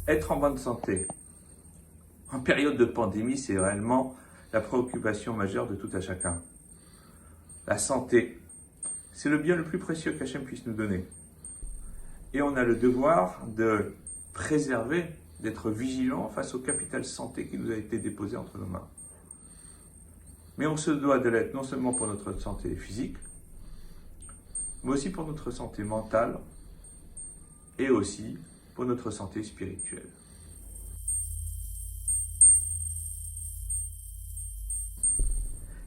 Être en bonne santé en période de pandémie, c'est réellement la préoccupation majeure de tout à chacun. La santé, c'est le bien le plus précieux qu'Hachem puisse nous donner. Et on a le devoir de préserver, d'être vigilant face au capital santé qui nous a été déposé entre nos mains. Mais on se doit de l'être non seulement pour notre santé physique, mais aussi pour notre santé mentale et aussi pour notre santé spirituelle.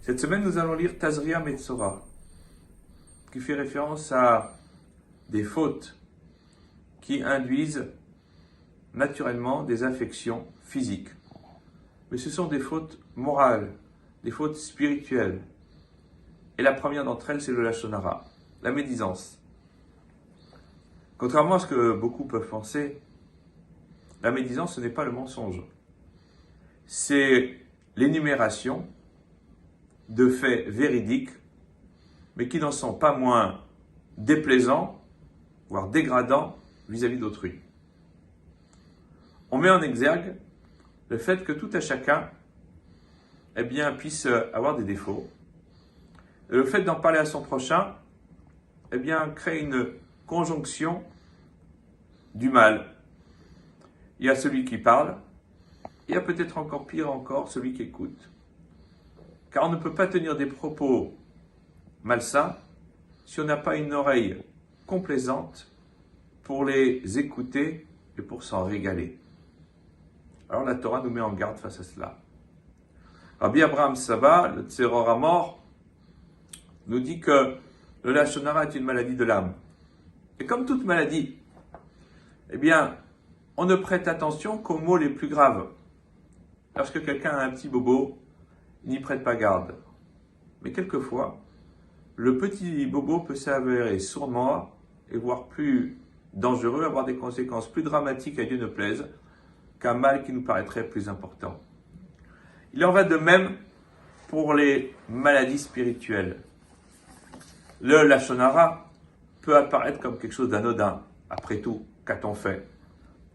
Cette semaine, nous allons lire Tazria Metzora, qui fait référence à des fautes qui induisent naturellement des affections physiques. Mais ce sont des fautes morales, des fautes spirituelles. Et la première d'entre elles, c'est le lashon hara, la médisance. Contrairement à ce que beaucoup peuvent penser, la médisance, ce n'est pas le mensonge. C'est l'énumération de faits véridiques, mais qui n'en sont pas moins déplaisants, voire dégradants vis-à-vis d'autrui. On met en exergue le fait que tout à chacun puisse avoir des défauts. Et le fait d'en parler à son prochain crée une conjonction du mal. Il y a celui qui parle, il y a peut-être encore pire encore celui qui écoute. Car on ne peut pas tenir des propos malsains si on n'a pas une oreille complaisante pour les écouter et pour s'en régaler. Alors la Torah nous met en garde face à cela. Rabbi Abraham Saba, le Tzeror Amor, nous dit que le lashon hara est une maladie de l'âme. Et comme toute maladie, on ne prête attention qu'aux mots les plus graves. Lorsque quelqu'un a un petit bobo, il n'y prête pas garde. Mais quelquefois, le petit bobo peut s'avérer sournois et voire plus dangereux, avoir des conséquences plus dramatiques à Dieu ne plaise, qu'un mal qui nous paraîtrait plus important. Il en va de même pour les maladies spirituelles. Le lashon hara peut apparaître comme quelque chose d'anodin. Après tout, qu'a-t-on fait?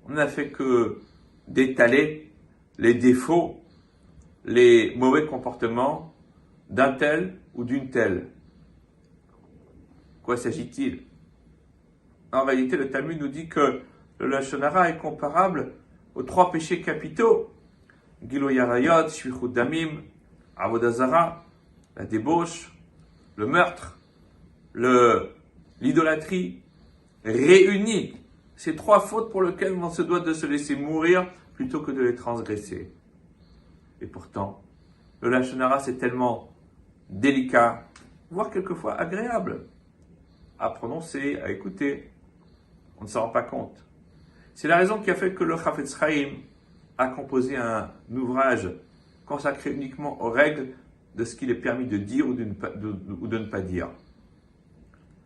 On n'a fait que d'étaler les défauts, les mauvais comportements d'un tel ou d'une telle. Quoi s'agit-il? En réalité, le Talmud nous dit que le lashon hara est comparable aux 3 péchés capitaux: Giloy Arayot, Shvichut Damim, Avodah Zara, la débauche, le meurtre, l'idolâtrie, réunis. Ces 3 fautes pour lesquelles on se doit de se laisser mourir plutôt que de les transgresser. Et pourtant, le lashon hara, c'est tellement délicat, voire quelquefois agréable à prononcer, à écouter. On ne s'en rend pas compte. C'est la raison qui a fait que le Chafetz Chaim a composé un ouvrage consacré uniquement aux règles de ce qu'il est permis de dire ou de ne pas dire.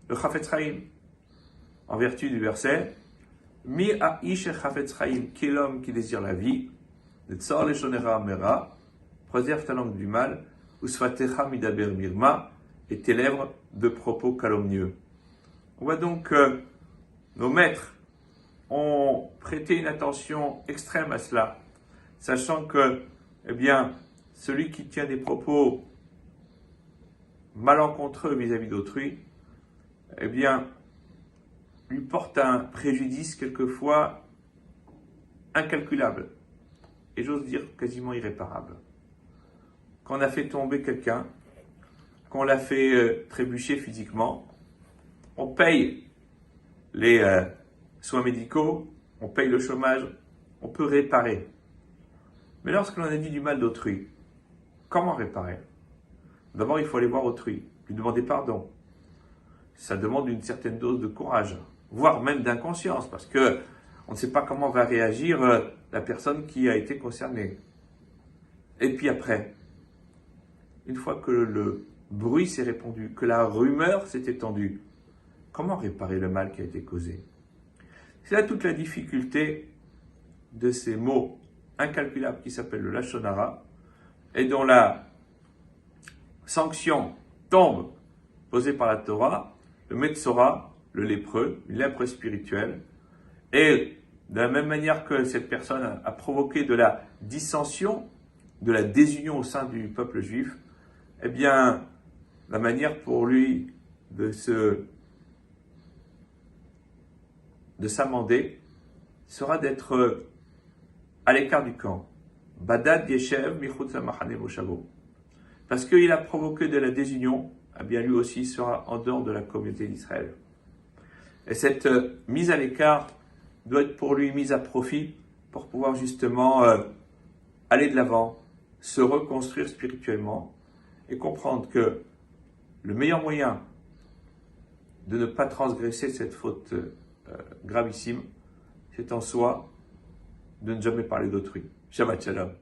Le Chafetz Chaim, en vertu du verset, Mi ha'ish Chafetz Chaim, qui est l'homme qui désire la vie, le tsar leshon hara mera, préserve ta langue du mal, usfatecha midaber mirma, et tes lèvres de propos calomnieux. On voit donc que nos maîtres ont prêté une attention extrême à cela, sachant que, celui qui tient des propos malencontreux vis-à-vis d'autrui, lui porte un préjudice quelquefois incalculable, et j'ose dire quasiment irréparable. Quand on a fait tomber quelqu'un, qu'on l'a fait trébucher physiquement, on paye les soins médicaux, on paye le chômage, on peut réparer. Mais lorsque l'on a dit du mal d'autrui, comment réparer? D'abord, il faut aller voir autrui, lui demander pardon. Ça demande une certaine dose de courage, voire même d'inconscience, parce que on ne sait pas comment va réagir la personne qui a été concernée. Et puis après, une fois que le bruit s'est répandu, que la rumeur s'est étendue, comment réparer le mal qui a été causé? C'est là toute la difficulté de ces mots incalculables qui s'appellent le lashon hara et dont la sanction tombe posée par la Torah, le Metzora, le lépreux, une lèpre spirituelle, et De la même manière que cette personne a provoqué de la dissension, de la désunion au sein du peuple juif, eh bien, la manière pour lui de s'amender sera d'être à l'écart du camp. Badad Yeshev Michutz Mahane Moshavo. Parce qu'il a provoqué de la désunion, eh bien lui aussi sera en dehors de la communauté d'Israël. Et cette mise à l'écart doit être pour lui mise à profit pour pouvoir justement aller de l'avant, se reconstruire spirituellement et comprendre que le meilleur moyen de ne pas transgresser cette faute gravissime, c'est en soi de ne jamais parler d'autrui. Shabbat Shalom.